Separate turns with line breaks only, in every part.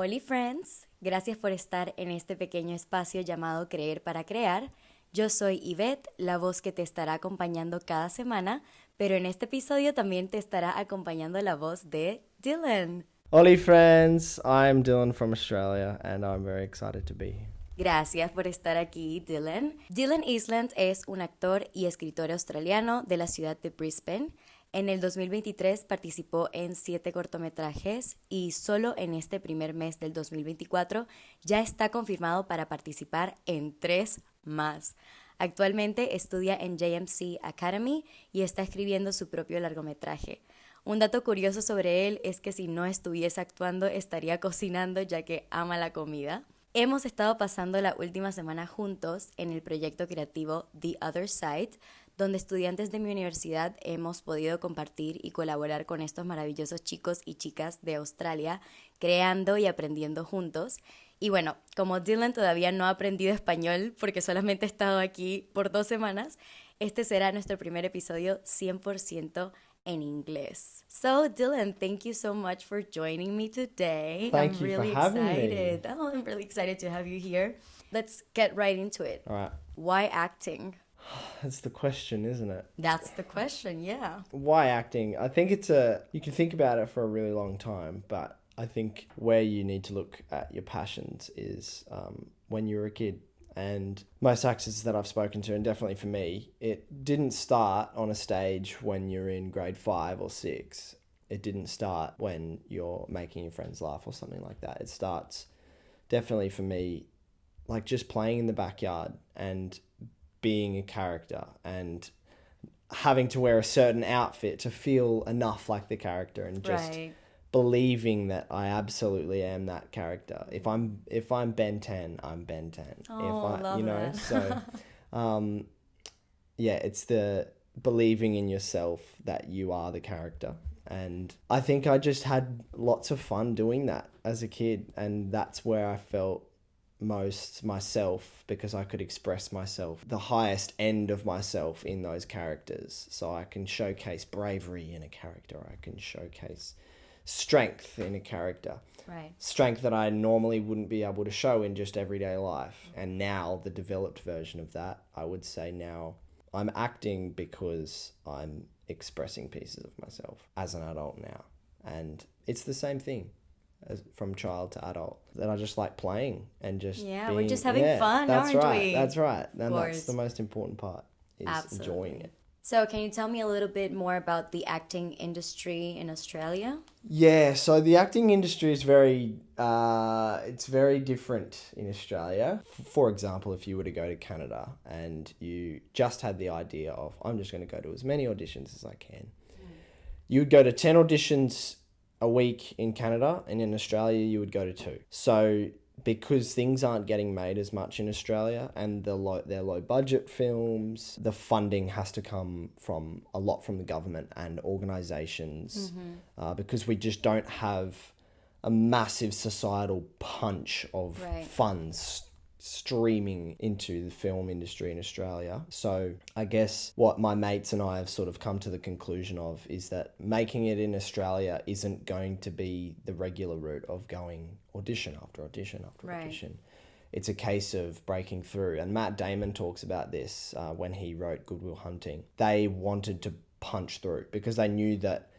Hola friends, gracias por estar en este pequeño espacio llamado Creer para Crear. Yo soy Yvette, la voz que te estará acompañando cada semana, pero en este episodio también te estará acompañando la voz de Dylan.
Hola friends, I'm Dylan from Australia and I'm very excited to be here.
Gracias por estar aquí, Dylan. Dylan Eastland es un actor y escritor australiano de la ciudad de Brisbane. En el 2023 participó en 7 cortometrajes y solo en este primer mes del 2024 ya está confirmado para participar en 3 más. Actualmente estudia en JMC Academy y está escribiendo su propio largometraje. Un dato curioso sobre él es que si no estuviese actuando estaría cocinando ya que ama la comida. Hemos estado pasando la última semana juntos en el proyecto creativo The Other Side, donde estudiantes de mi universidad hemos podido compartir y colaborar con estos maravillosos chicos y chicas de Australia, creando y aprendiendo juntos. Y bueno, como Dylan todavía no ha aprendido español porque solamente ha estado aquí por 2 semanas, este será nuestro primer episodio 100% en inglés. So Dylan, thank you so much for joining me today.
Thank you for having me.
Oh, I'm really excited to have you here. Let's get right into it.
All right,
Why acting?
that's the question, isn't it?
That's the question, yeah.
Why acting? I think you can think about it for a really long time, but I think where you need to look at your passions is when you were a kid. And most actors that I've spoken to, and definitely for me, it didn't start on a stage when you're in grade 5 or 6. It didn't start when you're making your friends laugh or something like that. It starts definitely for me like just playing in the backyard and being a character and having to wear a certain outfit to feel enough like the character and just believing that I absolutely am that character. If I'm Ben 10, I'm Ben 10.
Love that.
So yeah, it's the believing in yourself that you are the character. And I think I just had lots of fun doing that as a kid, and that's where I felt most myself because I could express myself, the highest end of myself in those characters. So I can showcase bravery in a character. I can showcase strength in a character.
Right.
Strength that I normally wouldn't be able to show in just everyday life. And now the developed version of that, I would say now I'm acting because I'm expressing pieces of myself as an adult now. And it's the same thing as from child to adult, that I just like playing and just
we're just having fun, aren't we?
That's right. And that's the most important part, is
Absolutely.
Enjoying it.
So can you tell me a little bit more about the acting industry in Australia?
Yeah, so the acting industry is it's very different in Australia. For example, if you were to go to Canada and you just had the idea of, I'm just going to go to as many auditions as I can. You would go to 10 auditions a week in Canada, and in Australia you would go to 2. So because things aren't getting made as much in Australia and they're low budget films, the funding has to come from a lot from the government and organisations, because we just don't have a massive societal punch of funds streaming into the film industry in Australia. So I guess what my mates and I have sort of come to the conclusion of is that making it in Australia isn't going to be the regular route of going audition after audition after audition. It's a case of breaking through. And Matt Damon talks about this when he wrote Good Will Hunting. They wanted to punch through because they knew that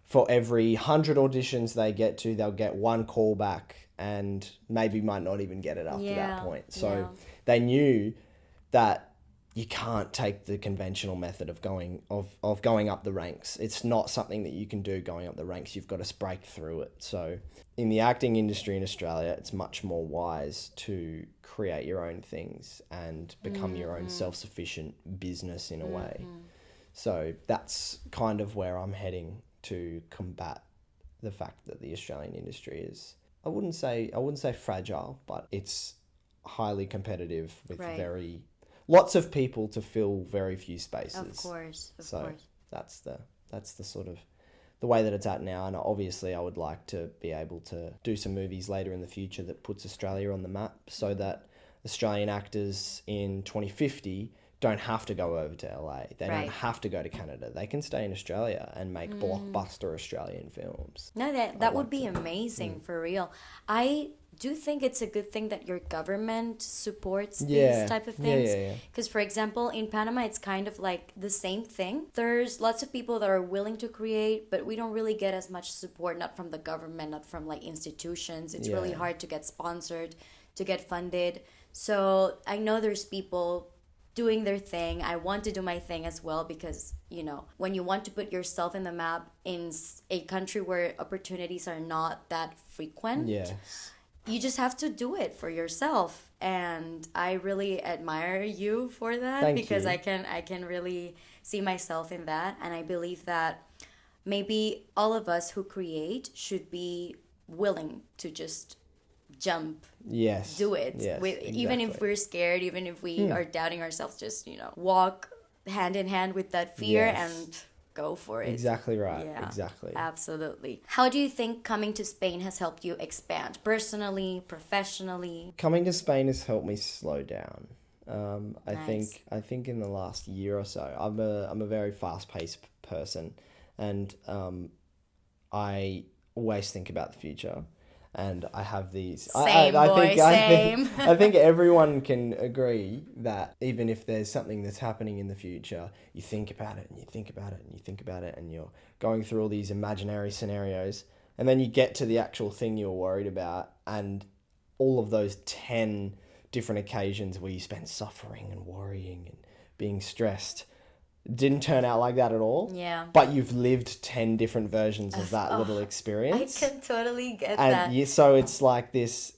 for every 100 auditions they get to, they'll get 1 call back and maybe might not even get it after that point. So they knew that you can't take the conventional method of going up the ranks. It's not something that you can do going up the ranks. You've got to break through it. So in the acting industry in Australia, it's much more wise to create your own things and become your own self-sufficient business in a way. So that's kind of where I'm heading to combat the fact that the Australian industry is, I wouldn't say fragile, but it's highly competitive with lots of people to fill very few spaces.
Of course.
That's the sort of the way that it's at now. And obviously I would like to be able to do some movies later in the future that puts Australia on the map so that Australian actors in 2050 don't have to go over to LA. They
Right.
don't have to go to Canada. They can stay in Australia and make blockbuster Australian films.
No, that would be amazing for real. I do think it's a good thing that your government supports
Yeah.
these type of
Yeah,
things.
yeah, yeah.
Because, for example, in Panama, it's kind of like the same thing. There's lots of people that are willing to create, but we don't really get as much support, not from the government, not from like institutions. It's really
Yeah.
hard to get sponsored, to get funded. So I know there's people doing their thing. I want to do my thing as well because, you know, when you want to put yourself in the map in a country where opportunities are not that frequent,
Yes.
you just have to do it for yourself. And I really admire you for that.
Thank
because
you.
I can really see myself in that. And I believe that maybe all of us who create should be willing to just jump,
Yes.
do it.
Yes,
Even if
exactly.
we're scared, even if we are doubting ourselves, just, you know, walk hand in hand with that fear
Yes.
and go for it.
Exactly right.
Yeah,
Exactly.
absolutely. How do you think coming to Spain has helped you expand personally, professionally?
Coming to Spain has helped me slow down. I
Nice.
think in the last year or so, I'm a very fast paced person, and I always think about the future, and I have these.
Same, boy, same.
I think everyone can agree that even if there's something that's happening in the future, you think about it and you think about it and you think about it, and you're going through all these imaginary scenarios, and then you get to the actual thing you're worried about, and all of those 10 different occasions where you spent suffering and worrying and being stressed didn't turn out like that at all.
Yeah.
But you've lived 10 different versions of that little
I
experience.
can totally get
And
that.
so it's like this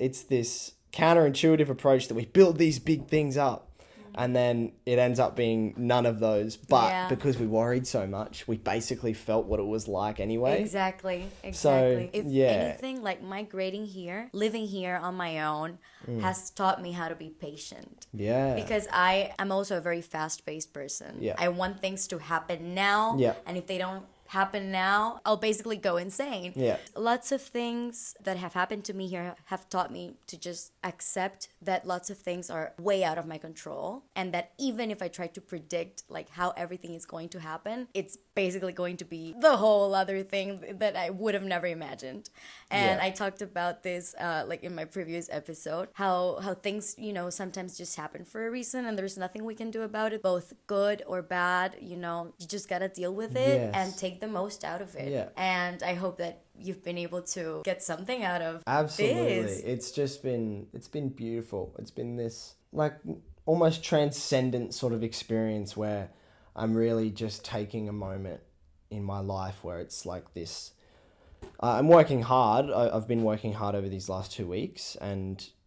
counterintuitive approach that we build these big things up, and then it ends up being none of those. But
Yeah.
because we worried so much, we basically felt what it was like anyway.
Exactly.
So,
If
yeah.
anything, like migrating here, living here on my own, has taught me how to be patient.
Yeah.
Because I am also a very fast-paced person.
Yeah.
I want things to happen now.
Yeah.
And if they don't happen now, I'll basically go insane.
Yeah.
Lots of things that have happened to me here have taught me to just accept that lots of things are way out of my control, and that even if I try to predict like how everything is going to happen, it's basically going to be the whole other thing that I would have never imagined. And
Yeah.
I talked about this like in my previous episode, how things, you know, sometimes just happen for a reason and there's nothing we can do about it, both good or bad. You know, you just gotta deal with it
Yes.
and take the most out of it.
Yeah.
And I hope that you've been able to get something out of
Absolutely.
this.
It's been beautiful. It's been this like almost transcendent sort of experience where I'm really just taking a moment in my life where it's like this. I'm working hard. I've been working hard over these last 2 weeks,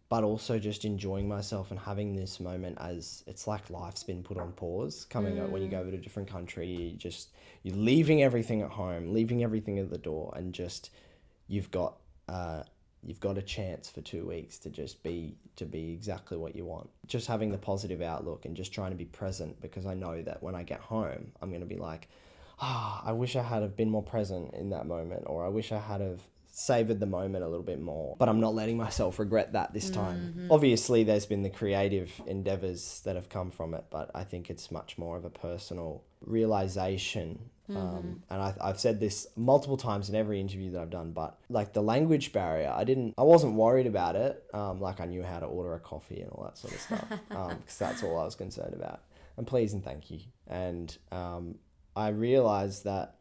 but also just enjoying myself and having this moment as it's like life's been put on pause. Coming up when you go over to a different country, you're leaving everything at home, leaving everything at the door, and just you've got a chance for 2 weeks to just be exactly what you want. Just having the positive outlook and just trying to be present, because I know that when I get home, I'm going to be like, I wish I had have been more present in that moment, or I wish I had have savored the moment a little bit more. But I'm not letting myself regret that this time. Obviously, there's been the creative endeavors that have come from it, but I think it's much more of a personal realization. And I've said this multiple times in every interview that I've done, but like the language barrier, I wasn't worried about it. Like I knew how to order a coffee and all that sort of stuff, because that's all I was concerned about. And please and thank you. And I realized that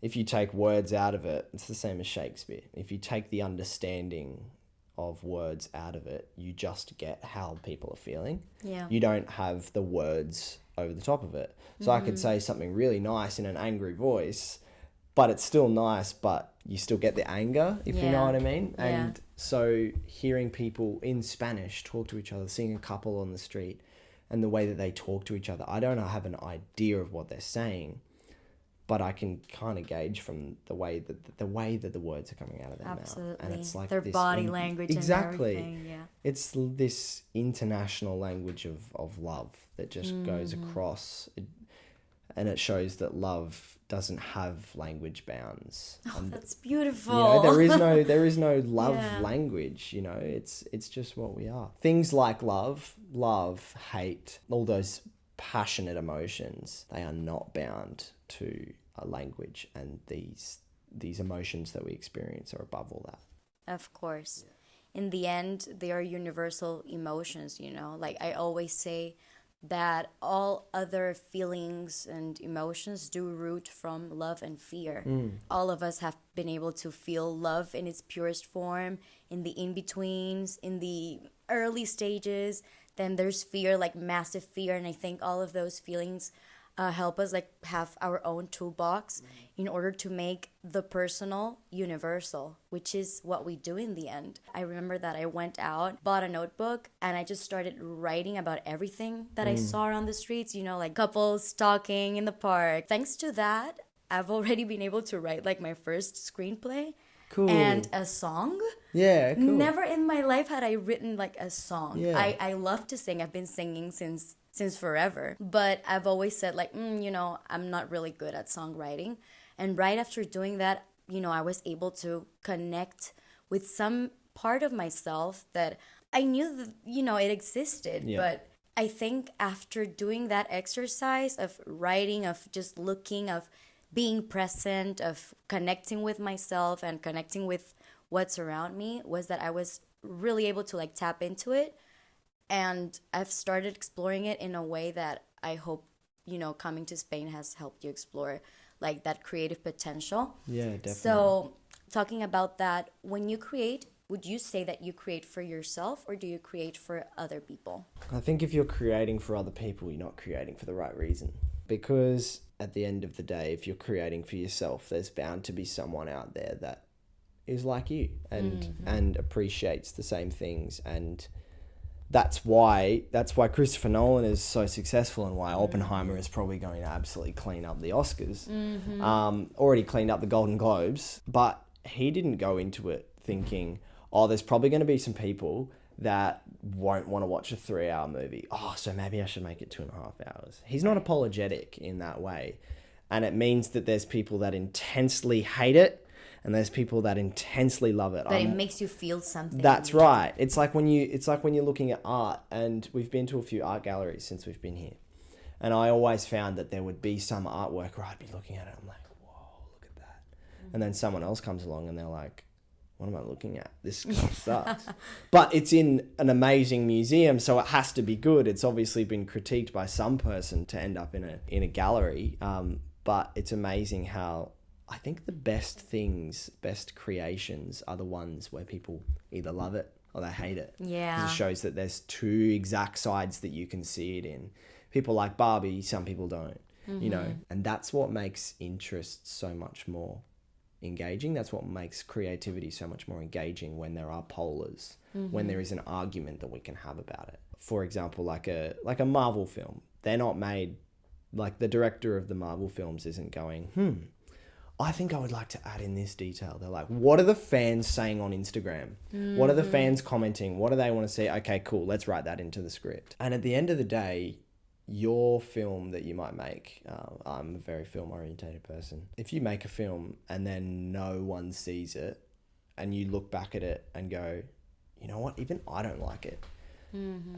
if you take words out of it, it's the same as Shakespeare. If you take the understanding of words out of it, you just get how people are feeling.
Yeah.
You don't have the words over the top of it. So I could say something really nice in an angry voice, but it's still nice, but you still get the anger, if you know what I mean.
Yeah.
And so hearing people in Spanish talk to each other, seeing a couple on the street and the way that they talk to each other, I don't have an idea of what they're saying, but I can kind of gauge from the way that the words are coming out of their mouth. And it's like
their
this
body language
exactly.
and everything. Yeah.
It's this international language of love that just goes across, and it shows that love doesn't have language bounds.
Oh, that's beautiful.
You know, there is no love language. You know, it's just what we are. Things like love, hate, all those passionate emotions, they are not bound to a language, and these emotions that we experience are above all that.
Of course. In the end, they are universal emotions, you know? Like I always say that all other feelings and emotions do root from love and fear. All of us have been able to feel love in its purest form, in the in-betweens, in the early stages. Then there's fear, like massive fear, and I think all of those feelings help us like have our own toolbox in order to make the personal universal, which is what we do in the end. I remember that I went out, bought a notebook, and I just started writing about everything that I saw on the streets, you know, like couples talking in the park. Thanks to that, I've already been able to write like my first screenplay.
Cool.
And a song.
Yeah, cool.
Never in my life had I written like a song.
Yeah.
I love to sing. I've been singing since forever. But I've always said like, you know, I'm not really good at songwriting. And right after doing that, you know, I was able to connect with some part of myself that I knew that, you know, it existed.
Yeah.
But I think after doing that exercise of writing, of just looking, of being present, of connecting with myself and connecting with what's around me, was that I was really able to like tap into it. And I've started exploring it in a way that I hope, you know, coming to Spain has helped you explore like that creative potential.
Yeah, definitely.
So talking about that, when you create, would you say that you create for yourself or do you create for other people?
I think if you're creating for other people, you're not creating for the right reason. Because at the end of the day, if you're creating for yourself, there's bound to be someone out there that is like you and appreciates the same things. And that's why Christopher Nolan is so successful and why Oppenheimer is probably going to absolutely clean up the Oscars. Already cleaned up the Golden Globes, but he didn't go into it thinking, oh, there's probably going to be some people that won't want to watch a 3-hour movie. Oh, so maybe I should make it 2.5 hours. He's not apologetic in that way. And it means that there's people that intensely hate it and there's people that intensely love it.
But it makes you feel something.
That's right. It's like when you're looking at art, and we've been to a few art galleries since we've been here. And I always found that there would be some artwork where I'd be looking at it, I'm like, whoa, look at that. And then someone else comes along and they're like, what am I looking at? This kind of sucks. But it's in an amazing museum, so it has to be good. It's obviously been critiqued by some person to end up in a gallery. But it's amazing how I think the best creations are the ones where people either love it or they hate it.
Yeah.
'Cause it shows that there's two exact sides that you can see it in. People like Barbie, some people don't, you know, and that's what makes interest so much more engaging. That's what makes creativity so much more engaging, when there are polars, when there is an argument that we can have about it. For example, like a Marvel film, they're not made, like the director of the Marvel films isn't going, I think I would like to add in this detail. They're like, what are the fans saying on Instagram? What are the fans commenting? What do they want to see? Okay, cool, let's write that into the script. And at the end of the day, your film that you might make, I'm a very film orientated person. If you make a film and then no one sees it and you look back at it and go, you know what, even I don't like it.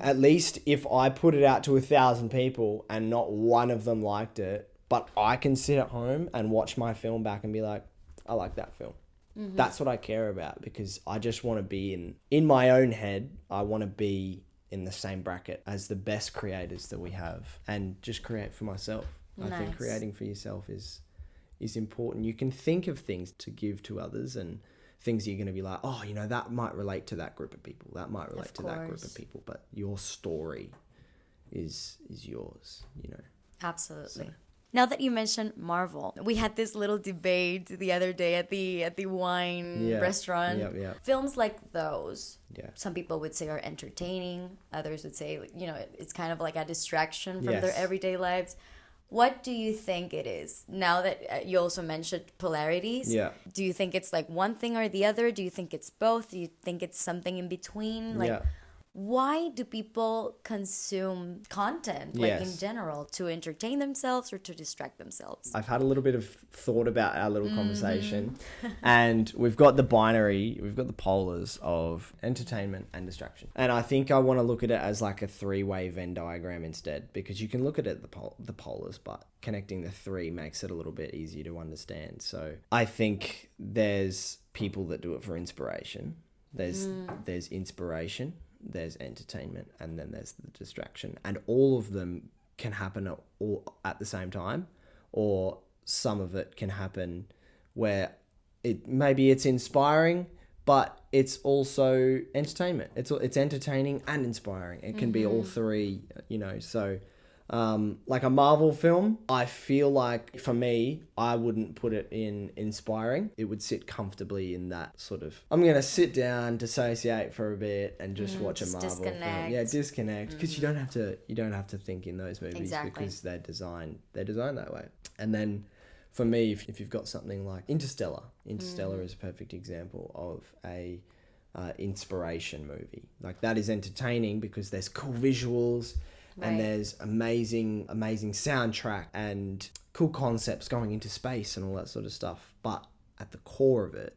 At least if I put it out to 1,000 people and not one of them liked it, but I can sit at home and watch my film back and be like, I like that film. That's what I care about, because I just want to be in my own head. I want to be in the same bracket as the best creators that we have, and just create for myself.
Nice.
I think creating for yourself is important. You can think of things to give to others and things you're going to be like, oh, you know, that might relate to that group of people. That might relate to that group of people. But your story is yours, you know.
Absolutely. So. Now that you mentioned Marvel, we had this little debate the other day at the wine restaurant.
Yeah.
Films like those, some people would say are entertaining. Others would say, you know, it's kind of like a distraction from their everyday lives. What do you think it is? Now that you also mentioned polarities, do you think it's like one thing or the other? Do you think it's both? Do you think it's something in between? Like, why do people consume content, like in
Yes.
general, to entertain themselves or to distract themselves?
I've had a little bit of thought about our little conversation, and we've got the binary, we've got the polars of entertainment and distraction. And I think I want to look at it as like a three-way Venn diagram instead, because you can look at it the polars, but connecting the three makes it a little bit easier to understand. So I think there's people that do it for inspiration. There's inspiration, there's entertainment, and then there's the distraction. And all of them can happen at the same time, or some of it can happen where maybe it's inspiring, but it's also entertainment. It's entertaining and inspiring. It can be all three, so... like a Marvel film, I feel like for me, I wouldn't put it in inspiring. It would sit comfortably in that sort of, I'm going to sit down, dissociate for a bit and just watch a Marvel film. Yeah, disconnect. Because you don't have to think in those movies because they're designed that way. And then for me, if you've got something like Interstellar is a perfect example of a inspiration movie. Like that is entertaining because there's cool visuals. Right. And there's amazing soundtrack and cool concepts going into space and all that sort of stuff. But at the core of it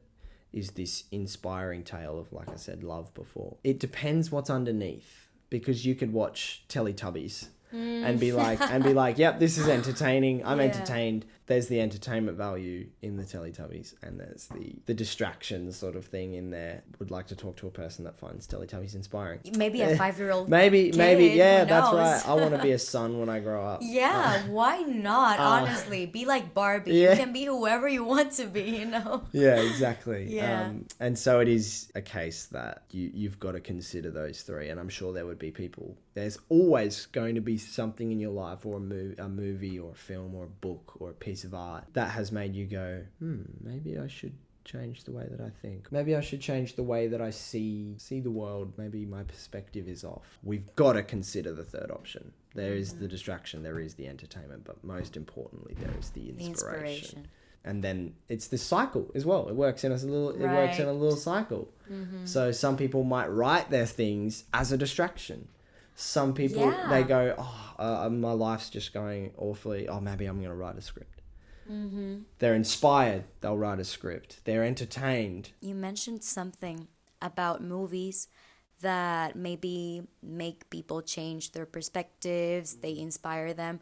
is this inspiring tale of, like I said, love before. It depends what's underneath, because you could watch Teletubbies and be like, yep, this is entertaining. I'm entertained. There's the entertainment value in the Teletubbies, and there's the distraction sort of thing in there. Would like to talk to a person that finds Teletubbies inspiring.
Maybe a 5-year-old
maybe,
yeah,
that's right. I want to be a son when I grow up.
Yeah, why not? Honestly, be like Barbie. Yeah. You can be whoever you want to be,
Yeah, exactly.
Yeah.
And so it is a case that you've got to consider those three, and I'm sure there would be people. There's always going to be something in your life, or a movie or a film or a book or a piece of art that has made you go, maybe I should change the way that I think. Maybe I should change the way that I see the world. Maybe my perspective is off. We've got to consider the third option. There is the distraction, there is the entertainment, but most importantly, there is the inspiration. And then it's this cycle as well. It works in a little cycle. So some people might write their things as a distraction. Some people, they go, my life's just going awfully. Maybe I'm going to write a script. They're inspired, they'll write a script. They're entertained.
You mentioned something about movies that maybe make people change their perspectives, they inspire them.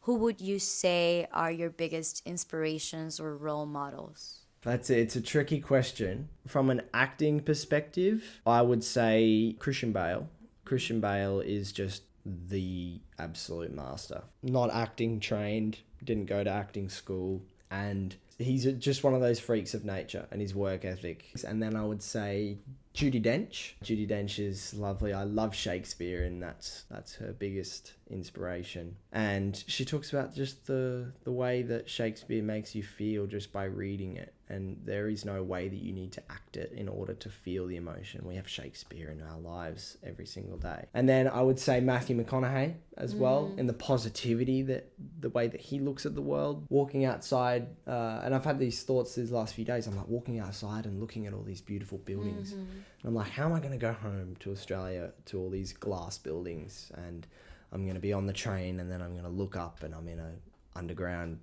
Who would you say are your biggest inspirations or role models?
It's a tricky question. From an acting perspective, I would say Christian Bale. Christian Bale is just the absolute master. Not acting trained, didn't go to acting school, and he's just one of those freaks of nature and his work ethic. And then I would say Judi Dench. Judi Dench is lovely. I love Shakespeare, and that's her biggest inspiration. And she talks about just the way that Shakespeare makes you feel just by reading it. And there is no way that you need to act it in order to feel the emotion. We have Shakespeare in our lives every single day. And then I would say Matthew McConaughey as well, in the positivity, that the way that he looks at the world. Walking outside, and I've had these thoughts these last few days. I'm like walking outside and looking at all these beautiful buildings. And I'm like, how am I going to go home to Australia to all these glass buildings? And I'm going to be on the train, and then I'm going to look up and I'm in a underground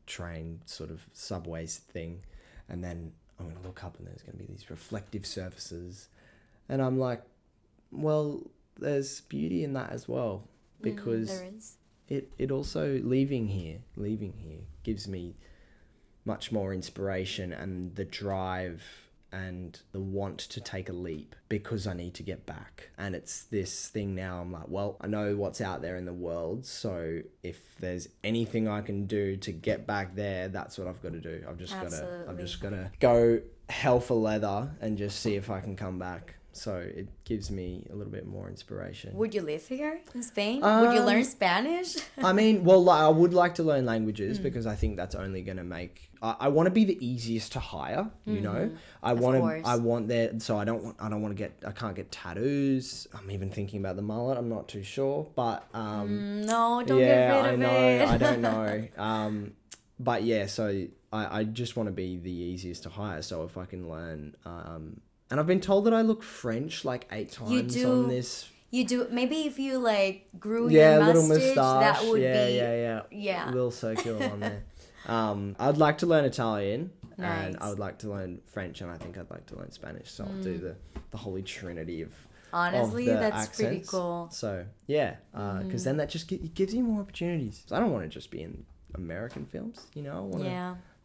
train sort of subways thing. And then I'm going to look up and there's going to be these reflective surfaces. And I'm like, well, there's beauty in that as well. Because
there is.
It also, leaving here gives me much more inspiration and the drive and the want to take a leap, because I need to get back. And it's this thing now, I'm like, well, I know what's out there in the world, so if there's anything I can do to get back there, that's what I've got to do. I've just got to go hell for leather and just see if I can come back. So it gives me a little bit more inspiration.
Would you live here in Spain? Would you learn Spanish?
I mean, well, I would like to learn languages because I think that's only going to make... I want to be the easiest to hire, you know? I want that, so I can't get tattoos. I'm even thinking about the mullet. I'm not too sure, but...
no, don't get rid of it.
I don't know. But yeah, so I just want to be the easiest to hire. So if I can learn And I've been told that I look French like 8 times on this.
You do. Maybe if you like grew
Yeah,
your
a little
mustache,
moustache.
that would
Yeah.
Yeah.
A little circular on there. I'd like to learn Italian.
Nice.
And I would like to learn French, and I think I'd like to learn Spanish. So I'll do the holy trinity of
Honestly,
the
that's
accents.
pretty cool.
So yeah, because then that just it gives you more opportunities. I don't want to just be in American films, you know.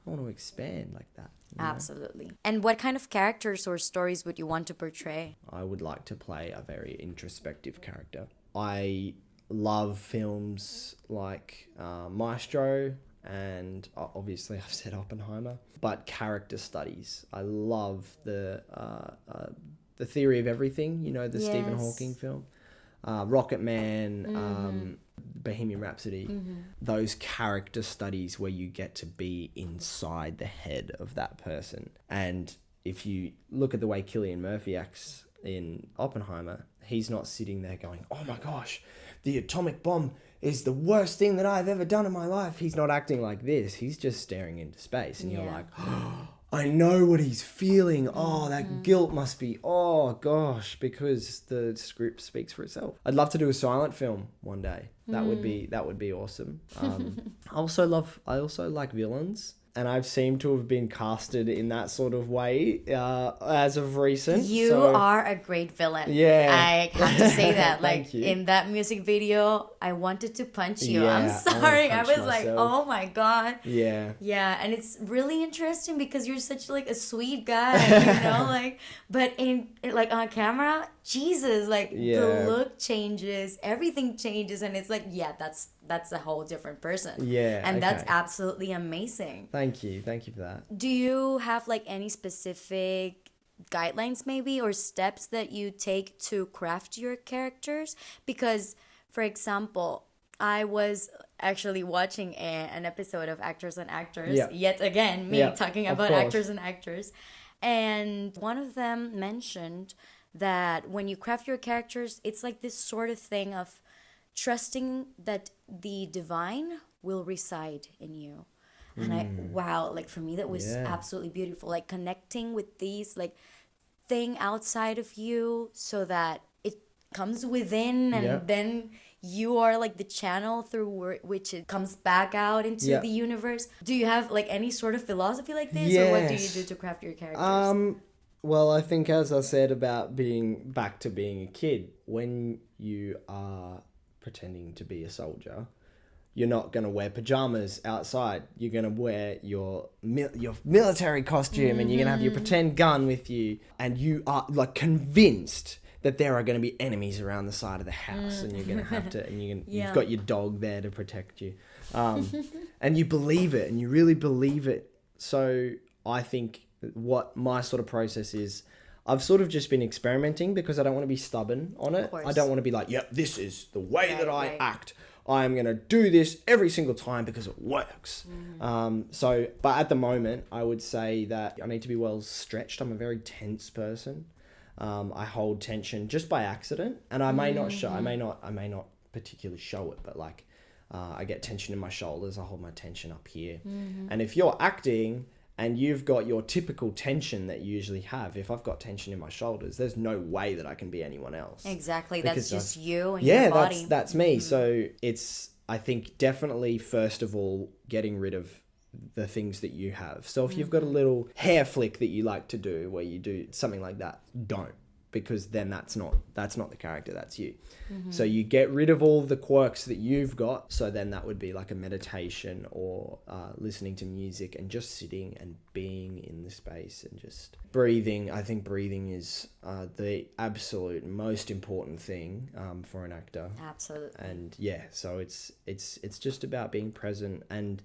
I want to expand like that.
Absolutely. And what kind of characters or stories would you want to portray?
I would like to play a very introspective character. I love films like Maestro, and obviously I've said Oppenheimer, but character studies. I love the Theory of Everything, you know, the Stephen Hawking film, Rocket Man, Bohemian Rhapsody. Those character studies where you get to be inside the head of that person. And if you look at the way Cillian Murphy acts in Oppenheimer, he's not sitting there going, oh my gosh, the atomic bomb is the worst thing that I've ever done in my life. He's not acting like this. He's just staring into space. And you're like, oh, I know what he's feeling. Oh, that guilt must be, oh gosh, because the script speaks for itself. I'd love to do a silent film one day. That would be awesome. I also like villains. And I've seemed to have been casted in that sort of way as of recent.
You are a great villain.
Yeah.
I have to say that. Like,
you.
in that music video, I wanted to punch you.
Yeah,
I'm sorry. I was
myself.
like, oh my God.
Yeah.
Yeah, and it's really interesting because you're such like a sweet guy, you know, like, but in like on camera, Jesus, like the look changes, everything changes, and it's like, yeah, that's a whole different person.
Yeah.
And that's absolutely amazing.
Thank you for that.
Do you have like any specific guidelines maybe or steps that you take to craft your characters? Because, for example, I was actually watching an episode of Actors and Actors.
Yeah.
Yet again, me talking about
course.
actors and actors. And one of them mentioned that when you craft your characters, it's like this sort of thing of trusting that the divine will reside in you. And like for me, that was absolutely beautiful. Like connecting with these like thing outside of you so that it comes within and then you are like the channel through which it comes back out into the universe. Do you have like any sort of philosophy like this? Or what do you do to craft your characters?
Well, I think as I said about being back to being a kid, when you are pretending to be a soldier, you're not going to wear pajamas outside. You're going to wear your military costume and you're going to have your pretend gun with you. And you are like convinced that there are going to be enemies around the side of the house and you're going to have to, and you've got your dog there to protect you. And you believe it and you really believe it. So I think what my sort of process is, I've sort of just been experimenting because I don't want to be stubborn on it. I don't want to be like, yep, this is the way that I act. I'm going to do this every single time because it works. But at the moment, I would say that I need to be well stretched. I'm a very tense person. I hold tension just by accident, and I may not show. I may not particularly show it, but like I get tension in my shoulders. I hold my tension up here, and if you're acting and you've got your typical tension that you usually have, if I've got tension in my shoulders, there's no way that I can be anyone else.
Exactly. That's just you and your body.
Yeah, that's me. So it's, I think, definitely, first of all, getting rid of the things that you have. So if you've got a little hair flick that you like to do, where you do something like that, don't. Because then that's not the character, that's you. So you get rid of all the quirks that you've got. So then that would be like a meditation or listening to music and just sitting and being in the space and just breathing. I think breathing is the absolute most important thing for an actor.
Absolutely.
And so it's just about being present. And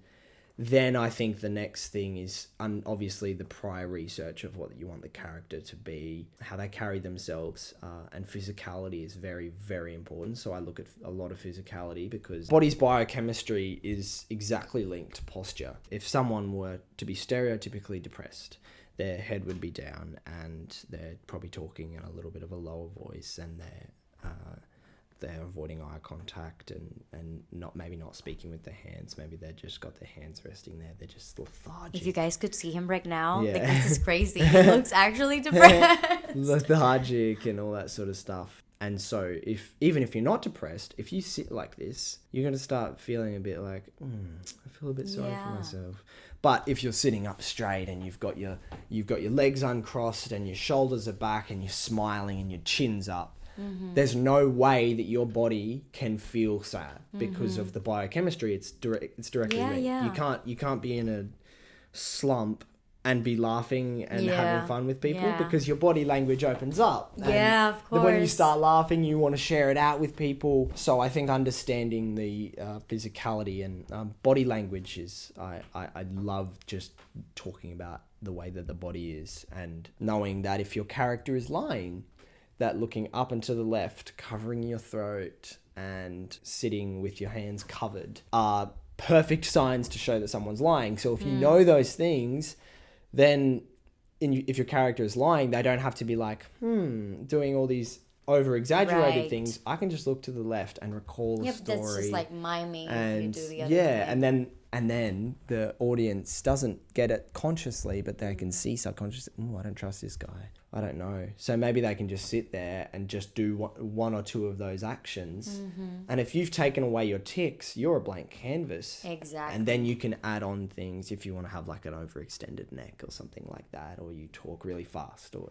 then I think the next thing is obviously the prior research of what you want the character to be, how they carry themselves, and physicality is very, very important. So I look at a lot of physicality because body's biochemistry is exactly linked to posture. If someone were to be stereotypically depressed, their head would be down and they're probably talking in a little bit of a lower voice and they're avoiding eye contact and not speaking with their hands. Maybe they've just got their hands resting there. They're just lethargic.
If you guys could see him right now,
Yeah.
like, this is crazy. He looks actually depressed.
Lethargic and all that sort of stuff. And so even if you're not depressed, if you sit like this, you're going to start feeling a bit like, I feel a bit sorry for myself. But if you're sitting up straight and you've got your legs uncrossed and your shoulders are back and you're smiling and your chin's up, there's no way that your body can feel sad because of the biochemistry. It's directly linked. You can't be in a slump and be laughing and having fun with people because your body language opens up. And
of course.
when you start laughing, you want to share it out with people. So I think understanding the physicality and body language is, I love just talking about the way that the body is, and knowing that if your character is lying, that looking up and to the left, covering your throat and sitting with your hands covered are perfect signs to show that someone's lying. So if you know those things, then if your character is lying, they don't have to be like, doing all these over-exaggerated things. I can just look to the left and recall a story.
That's just like miming
and
if you do the other thing.
And then the audience doesn't get it consciously, but they can see subconsciously, I don't trust this guy. I don't know. So maybe they can just sit there and just do one or two of those actions. And if you've taken away your tics, you're a blank canvas.
Exactly.
And then you can add on things if you want to have like an overextended neck or something like that, or you talk really fast, or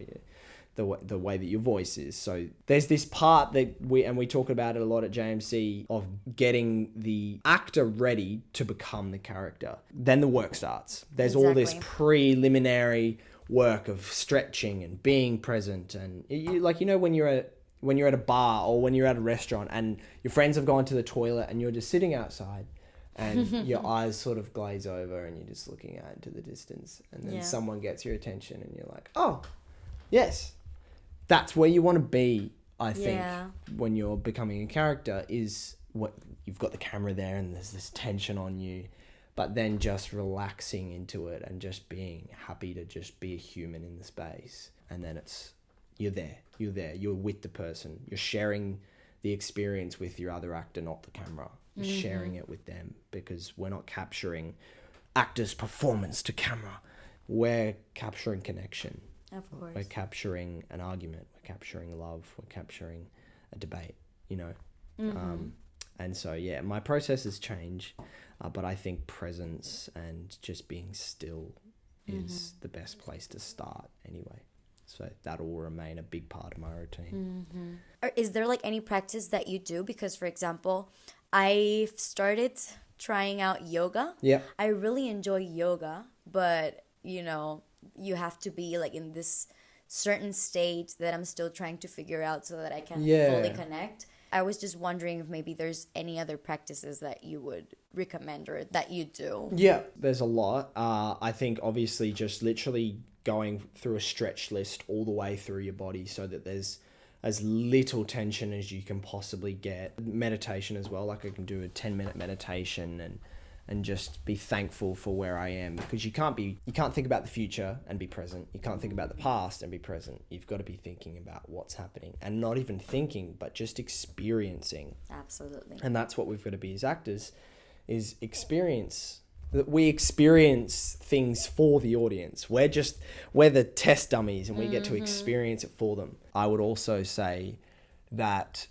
the way that your voice is. So there's this part that we talk about it a lot at JMC of getting the actor ready to become the character. Then the work starts. There's all this preliminary work of stretching and being present, and when you're at a bar or when you're at a restaurant and your friends have gone to the toilet and you're just sitting outside and your eyes sort of glaze over and you're just looking out into the distance, and then someone gets your attention and you're like, oh yes, that's where you want to be. I think when you're becoming a character is what you've got the camera there and there's this tension on you, but then just relaxing into it and just being happy to just be a human in the space. And then you're there, you're with the person, you're sharing the experience with your other actor, not the camera. You're sharing it with them, because we're not capturing actors' performance to camera. We're capturing connection.
Of course.
We're capturing an argument. We're capturing love. We're capturing a debate, and so, my processes change, but I think presence and just being still is the best place to start anyway. So that will remain a big part of my routine.
Or is there like any practice that you do? Because, for example, I've started trying out yoga. Yeah. I really enjoy yoga, but, you have to be like in this certain state that I'm still trying to figure out so that I can fully connect. I was just wondering if maybe there's any other practices that you would recommend or that you do.
Yeah, there's a lot. I think obviously just literally going through a stretch list all the way through your body so that there's as little tension as you can possibly get. Meditation as well, like I can do a 10-minute meditation and just be thankful for where I am, because you can't think about the future and be present. You can't think about the past and be present. You've got to be thinking about what's happening, and not even thinking, but just experiencing.
Absolutely.
And that's what we've got to be as actors, is experience. That we experience things for the audience. We're the test dummies, and we get to experience it for them. I would also say that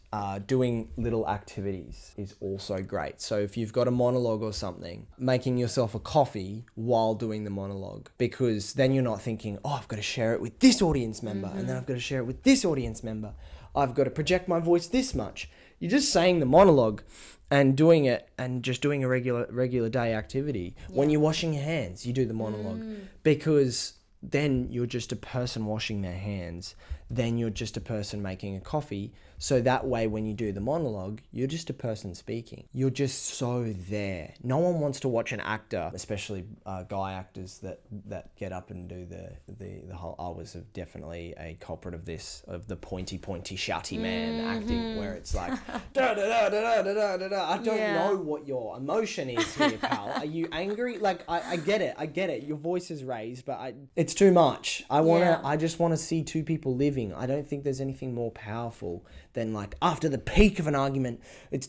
doing little activities is also great. So if you've got a monologue or something, making yourself a coffee while doing the monologue, because then you're not thinking, I've got to share it with this audience member, and then I've got to share it with this audience member. I've got to project my voice this much. You're just saying the monologue and doing it, and just doing a regular day activity. When you're washing your hands, you do the monologue, because then you're just a person washing their hands. Then you're just a person making a coffee. So that way, when you do the monologue, you're just a person speaking. You're just so there. No one wants to watch an actor, especially guy actors that get up and do the whole. I was definitely a culprit of this, of the pointy shouty man acting, where it's like da da da da da da da da. I don't know what your emotion is here, pal. Are you angry? Like I get it. Your voice is raised, but it's too much. I just want to see two people live moving. I don't think there's anything more powerful than like after the peak of an argument, it's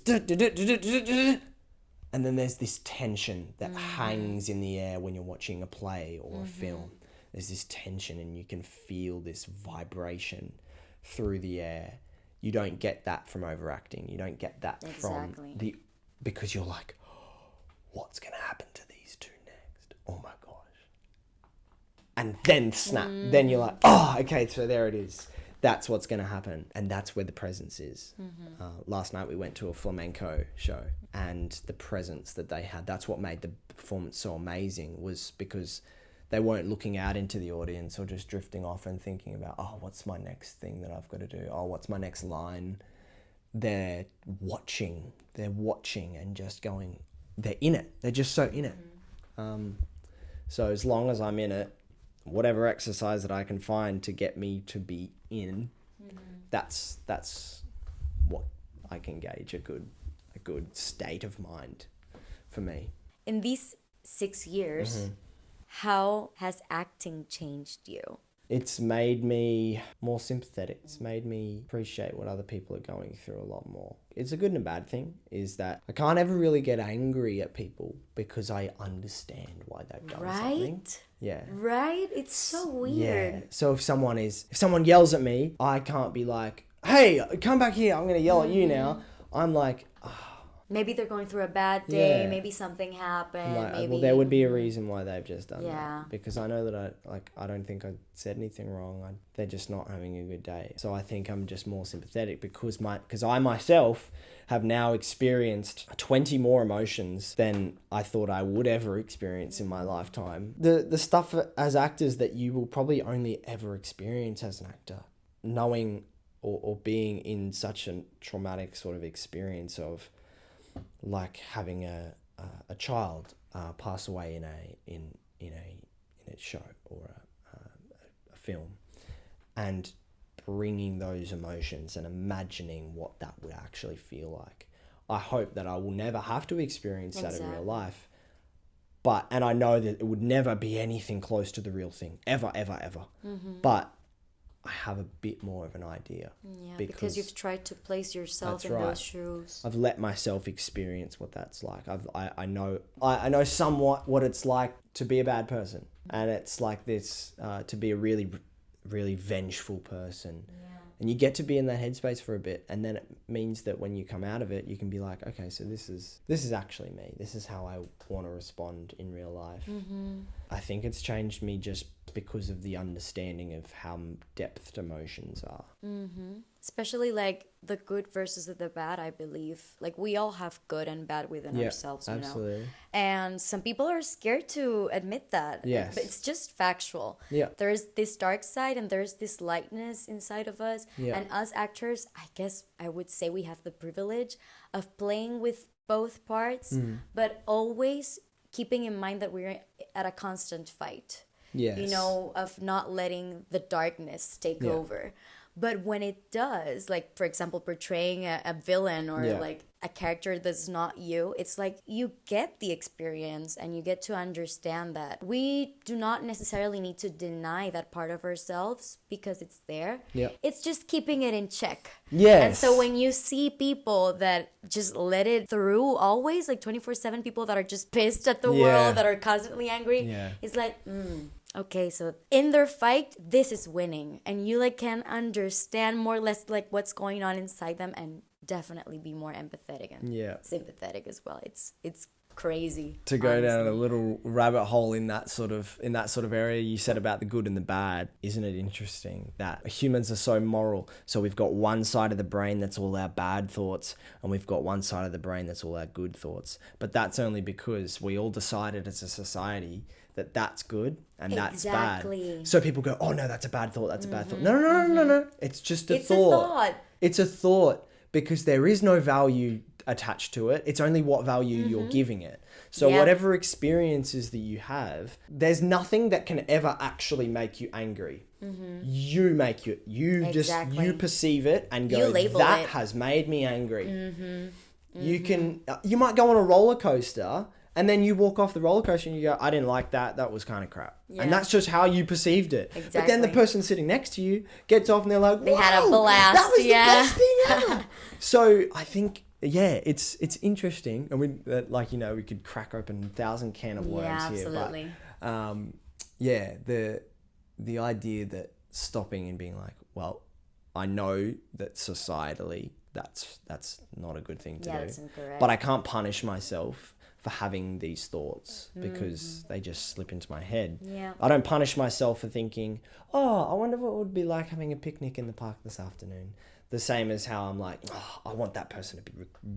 and then there's this tension that hangs in the air when you're watching a play or a film. There's this tension and you can feel this vibration through the air. You don't get that from overacting. You don't get that from because you're like, what's going to happen to these two next? Oh my gosh. And then snap. Then you're like, oh, okay, so there it is. That's what's going to happen. And that's where the presence is. Last night we went to a flamenco show, and the presence that they had, that's what made the performance so amazing, was because they weren't looking out into the audience or just drifting off and thinking about, oh, what's my next thing that I've got to do? Oh, what's my next line? They're watching and just going, they're in it. They're just so in it. So as long as I'm in it, whatever exercise that I can find to get me to be in, that's what I can gauge a good state of mind for me.
In these 6 years, how has acting changed you?
It's made me more sympathetic. It's made me appreciate what other people are going through a lot more. It's a good and a bad thing, is that I can't ever really get angry at people because I understand why they've done something. Yeah.
Right? It's so weird.
Yeah. So if someone yells at me, I can't be like, hey, come back here, I'm going to yell at you now. I'm like,
maybe they're going through a bad day. Maybe something happened.
Well, there would be a reason why they've just done that.
Yeah.
Because I know that I don't think I said anything wrong. They're just not having a good day. So I think I'm just more sympathetic because I myself have now experienced 20 more emotions than I thought I would ever experience in my lifetime. The stuff as actors that you will probably only ever experience as an actor, knowing or being in such a traumatic sort of experience of like having a child pass away in a show or a film, and bringing those emotions and imagining what that would actually feel like. I hope that I will never have to experience that in real life, and I know that it would never be anything close to the real thing, ever. But I have a bit more of an idea.
Yeah, because you've tried to place yourself in those shoes.
I've let myself experience what that's like. I know somewhat what it's like to be a bad person, and it's like this to be a really, really vengeful person. Yeah. And you get to be in that headspace for a bit, and then it means that when you come out of it, you can be like, okay, so this is actually me. This is how I want to respond in real life. I think it's changed me just because of the understanding of how depthed emotions are.
Especially like the good versus the bad, I believe. Like we all have good and bad within ourselves, you know. And some people are scared to admit that.
Yes.
But it's just factual.
Yeah.
There's this dark side and there's this lightness inside of us.
Yeah.
And us actors, I guess I would say we have the privilege of playing with both parts, but always keeping in mind that we're at a constant fight.
Yes.
You know, of not letting the darkness take over. But when it does, like, for example, portraying a villain or like a character that's not you, it's like you get the experience and you get to understand that we do not necessarily need to deny that part of ourselves because it's there. Yeah. It's just keeping it in check.
Yes.
And so when you see people that just let it through always, like 24/7 people that are just pissed at the world, that are constantly angry, it's like, okay, so in their fight, this is winning. And you like can understand more or less like what's going on inside them and definitely be more empathetic and sympathetic as well. It's crazy.
To go down a little rabbit hole in that sort of area you said about the good and the bad, isn't it interesting that humans are so moral? So we've got one side of the brain that's all our bad thoughts, and we've got one side of the brain that's all our good thoughts. But that's only because we all decided as a society that that's good and that's bad. So people go, oh no, that's a bad thought, that's a bad thought. No. It's just a thought. It's a thought because there is no value attached to it. It's only what value you're giving it. So whatever experiences that you have, there's nothing that can ever actually make you angry. You make it. You perceive it and go, that has made me angry. You might go on a roller coaster And then you walk off the roller coaster and you go, I didn't like that. That was kind of crap. Yeah. And that's just how you perceived it.
Exactly.
But then the person sitting next to you gets off and they're like,
they had a blast.
That was the best thing ever. So I think, it's interesting. And we could crack open 1,000 can of worms here.
Absolutely.
But the idea that stopping and being like, well, I know that societally that's not a good thing to do.
That's incorrect.
But I can't punish myself for having these thoughts because they just slip into my head.
Yeah.
I don't punish myself for thinking, oh, I wonder what it would be like having a picnic in the park this afternoon. The same as how I'm like, oh, I want that person to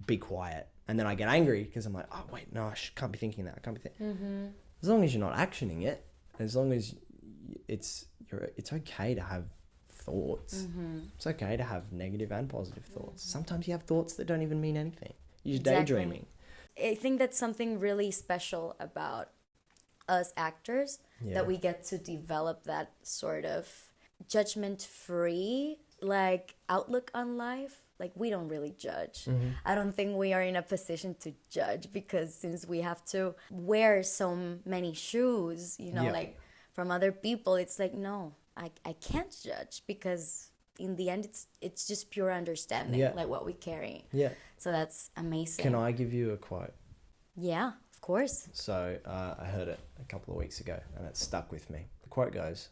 be quiet. And then I get angry because I'm like, oh, wait, no, I can't be thinking that. I can't be thinking. As long as you're not actioning it, as long as it's okay to have thoughts. It's okay to have negative and positive thoughts. Sometimes you have thoughts that don't even mean anything. You're just daydreaming.
I think that's something really special about us actors, that we get to develop that sort of judgment-free outlook on life. We don't really judge. I don't think we are in a position to judge because since we have to wear so many shoes, from other people, it's like, no, I can't judge because in the end it's just pure understanding, what we carry. Yeah. So that's amazing.
Can I give you a quote?
Yeah, of course.
So I heard it a couple of weeks ago and it stuck with me. The quote goes,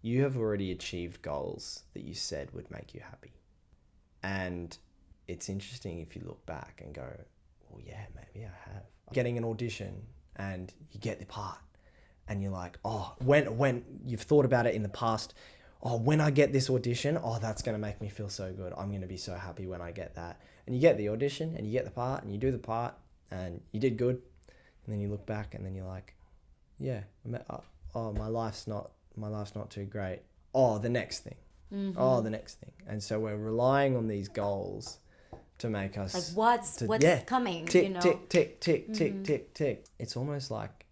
"You have already achieved goals that you said would make you happy." And it's interesting if you look back and go, well, yeah, maybe I have. Getting an audition and you get the part and you're like, oh, when you've thought about it in the past, oh, when I get this audition, oh, that's going to make me feel so good. I'm going to be so happy when I get that. And you get the audition and you get the part and you do the part and you did good. And then you look back and then you're like, yeah, oh, my life's not too great. Oh, the next thing. Oh, the next thing. And so we're relying on these goals to make us...
what's coming,
tick, tick, tick, tick, tick, tick, tick. It's almost like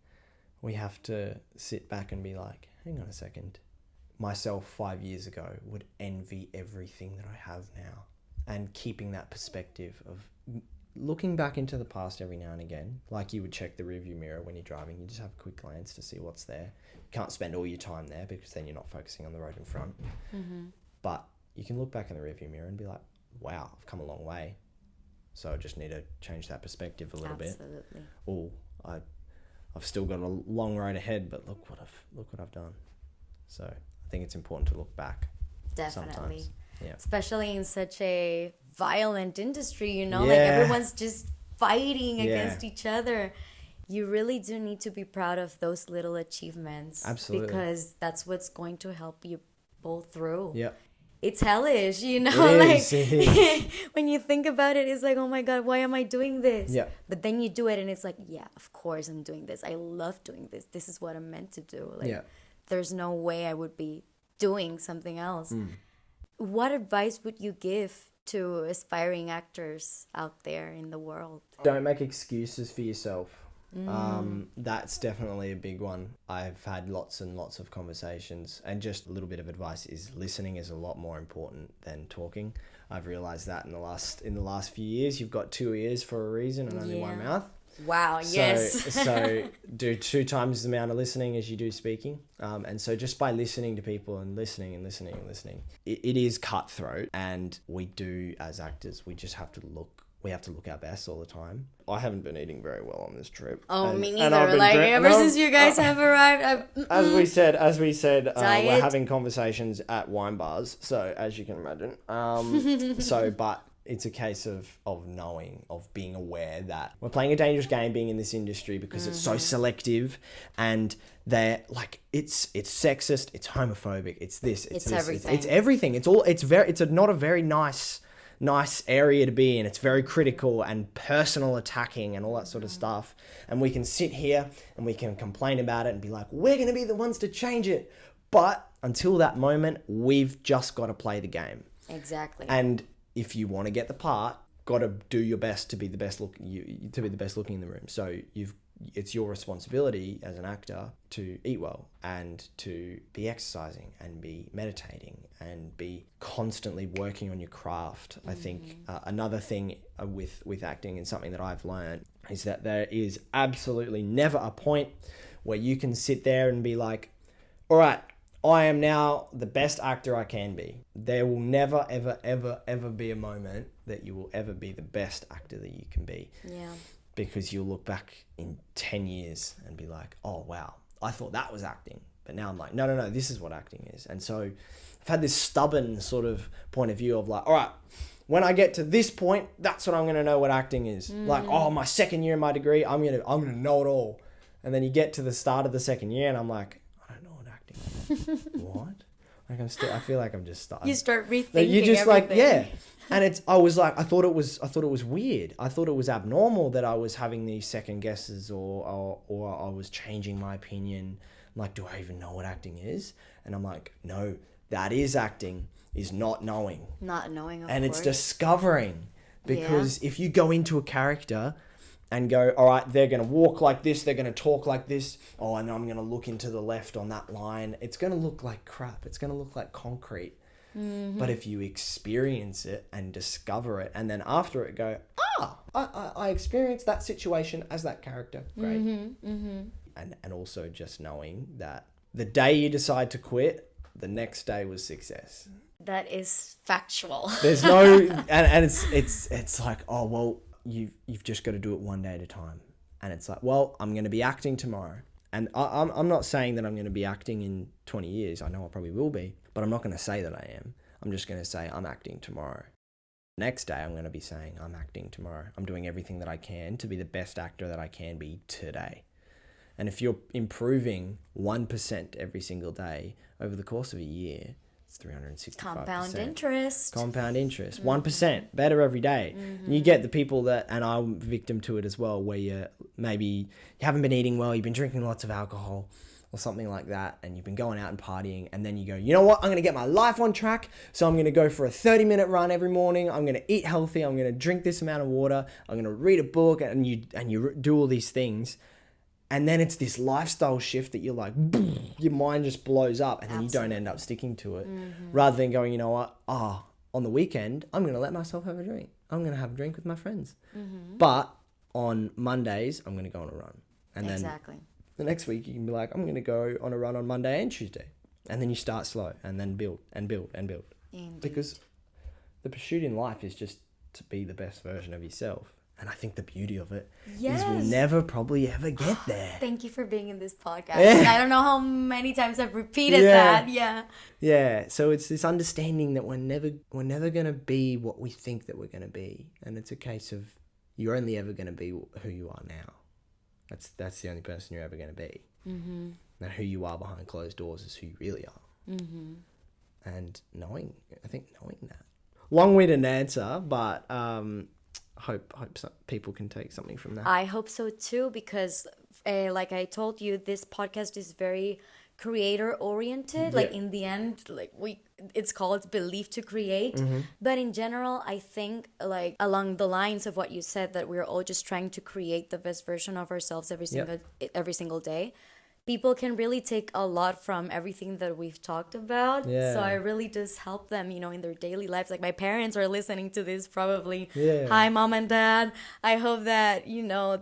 we have to sit back and be like, hang on a second. Myself 5 years ago would envy everything that I have now. And keeping that perspective of looking back into the past every now and again, like you would check the rearview mirror when you're driving, you just have a quick glance to see what's there. You can't spend all your time there because then you're not focusing on the road in front. But you can look back in the rearview mirror and be like, wow, I've come a long way. So I just need to change that perspective a little bit.
Absolutely.
Oh, I've still got a long road ahead, but look what I've done. So I think it's important to look back.
Definitely.
Sometimes. Yeah.
Especially in such a violent industry, everyone's just fighting against each other. You really do need to be proud of those little achievements.
Absolutely.
Because that's what's going to help you pull through.
Yeah.
It's hellish,
It is.
When you think about it, it's like, oh my God, why am I doing this?
Yeah.
But then you do it and it's like, yeah, of course I'm doing this. I love doing this. This is what I'm meant to do. There's no way I would be doing something else. What advice would you give to aspiring actors out there in the world?
Don't make excuses for yourself. That's definitely a big one. I've had lots and lots of conversations, and just a little bit of advice is listening is a lot more important than talking. I've realized that in the last few years. You've got 2 ears for a reason and only one mouth.
Wow, yes.
So do 2 times the amount of listening as you do speaking. And so just by listening to people and listening, it is cutthroat. And we do, as actors, we just have to look our best all the time. I haven't been eating very well on this trip.
Oh, me neither. Ever since you guys have arrived.
As we said, we're having conversations at wine bars. So as you can imagine. But it's a case of knowing, of being aware that we're playing a dangerous game being in this industry because it's so selective and they're like, it's sexist, it's homophobic, it's this, it's
everything.
It's everything. It's not a very nice area to be in. It's very critical and personal attacking and all that sort of stuff. And we can sit here and we can complain about it and be like, we're going to be the ones to change it. But until that moment, we've just got to play the game.
Exactly.
And if you want to get the part, got to do your best to be the best looking in the room. So it's your responsibility as an actor to eat well and to be exercising and be meditating and be constantly working on your craft. I think another thing with acting and something that I've learned is that there is absolutely never a point where you can sit there and be like, all right, I am now the best actor I can be. There will never, ever, ever, ever be a moment that you will ever be the best actor that you can be.
Yeah.
Because you'll look back in 10 years and be like, oh, wow, I thought that was acting. But now I'm like, no, this is what acting is. And so I've had this stubborn sort of point of view of like, all right, when I get to this point, that's when I'm going to know what acting is. Like, oh, my second year in my degree, I'm going to know it all. And then you get to the start of the second year and I'm like, I don't know what acting is. What? Like I feel like I'm just starting.
You start rethinking
like, you just
everything.
like, yeah. And I thought it was weird. I thought it was abnormal that I was having these second guesses or I was changing my opinion. I'm like, do I even know what acting is? And I'm like, no, that is acting, is not knowing.
Not knowing, of
and
course.
It's discovering. Because if you go into a character and go, all right, they're going to walk like this, they're going to talk like this, oh, and I'm going to look into the left on that line, it's going to look like crap. It's going to look like concrete. Mm-hmm. But if you experience it and discover it, and then after it go, I experienced that situation as that character. Great.
Mm-hmm. Mm-hmm.
And also just knowing that the day you decide to quit, the next day was success.
That is factual.
There's no, and it's like, oh, well, you've just got to do it one day at a time. And it's like, well, I'm going to be acting tomorrow. And I'm not saying that I'm going to be acting in 20 years. I know I probably will be, but I'm not going to say that I am. I'm just going to say I'm acting tomorrow. Next day, I'm going to be saying I'm acting tomorrow. I'm doing everything that I can to be the best actor that I can be today. And if you're improving 1% every single day over the course of a year, it's 365%.
Compound interest.
1%, better every day. Mm-hmm. And you get the people that, and I'm a victim to it as well, where you haven't been eating well, you've been drinking lots of alcohol or something like that, and you've been going out and partying, and then you go, you know what, I'm going to get my life on track, so I'm going to go for a 30-minute run every morning, I'm going to eat healthy, I'm going to drink this amount of water, I'm going to read a book, and you do all these things. And then it's this lifestyle shift that you're like, your mind just blows up and then you don't end up sticking to it. Mm-hmm. Rather than going, you know what, on the weekend, I'm going to let myself have a drink. I'm going to have a drink with my friends. Mm-hmm. But on Mondays, I'm going to go on a run. And then the next week you can be like, I'm going to go on a run on Monday and Tuesday. And then you start slow and then build and build and build.
Indeed.
Because the pursuit in life is just to be the best version of yourself. And I think the beauty of it is we'll never probably ever get there.
Thank you for being in this podcast. I don't know how many times I've repeated that.
Yeah. So it's this understanding that we're never going to be what we think that we're going to be. And it's a case of you're only ever going to be who you are now. That's the only person you're ever going to be. Mm-hmm. And who you are behind closed doors is who you really are. Mm-hmm. And knowing that. Long-winded answer, but... hope some people can take something from that.
I hope so too, because like I told you, this podcast is very creator oriented. Like in the end, like it's called Believe to Create. Mm-hmm. But in general, I think like along the lines of what you said, that we're all just trying to create the best version of ourselves every single day. People can really take a lot from everything that we've talked about. Yeah. So I really just help them, in their daily lives. Like my parents are listening to this probably. Yeah. Hi, Mom and Dad. I hope that,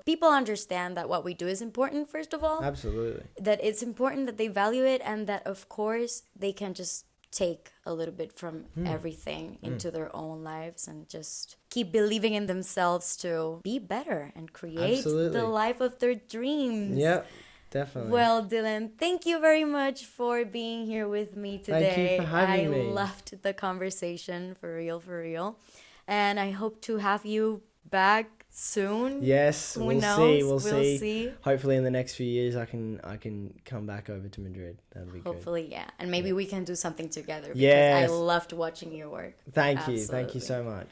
people understand that what we do is important, first of all.
Absolutely.
That it's important that they value it, and that, of course, they can just take a little bit from everything into their own lives and just keep believing in themselves to be better and create the life of their dreams.
Yeah. Definitely.
Well, Dylan, thank you very much for being here with me today.
Thank you for having me.
I loved the conversation, for real. And I hope to have you back soon.
Yes,
Who
we'll
knows?
We'll see. Hopefully in the next few years I can come back over to Madrid. That'll be
Hopefully,
good.
Yeah. And maybe we can do something together, because
I
loved watching your work.
Thank you so much.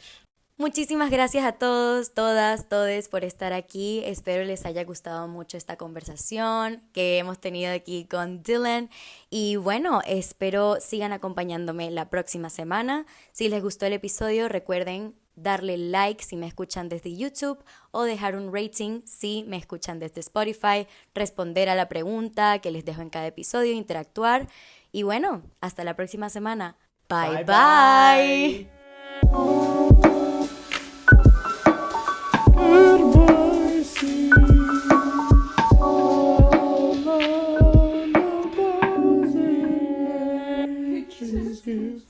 Muchísimas gracias a todos, todas, todes por estar aquí. Espero les haya gustado mucho esta conversación que hemos tenido aquí con Dylan. Y bueno, espero sigan acompañándome la próxima semana. Si les gustó el episodio, recuerden darle like si me escuchan desde YouTube o dejar un rating si me escuchan desde Spotify, responder a la pregunta que les dejo en cada episodio, interactuar. Y bueno, hasta la próxima semana. Bye, bye.
Goodbye. industries give.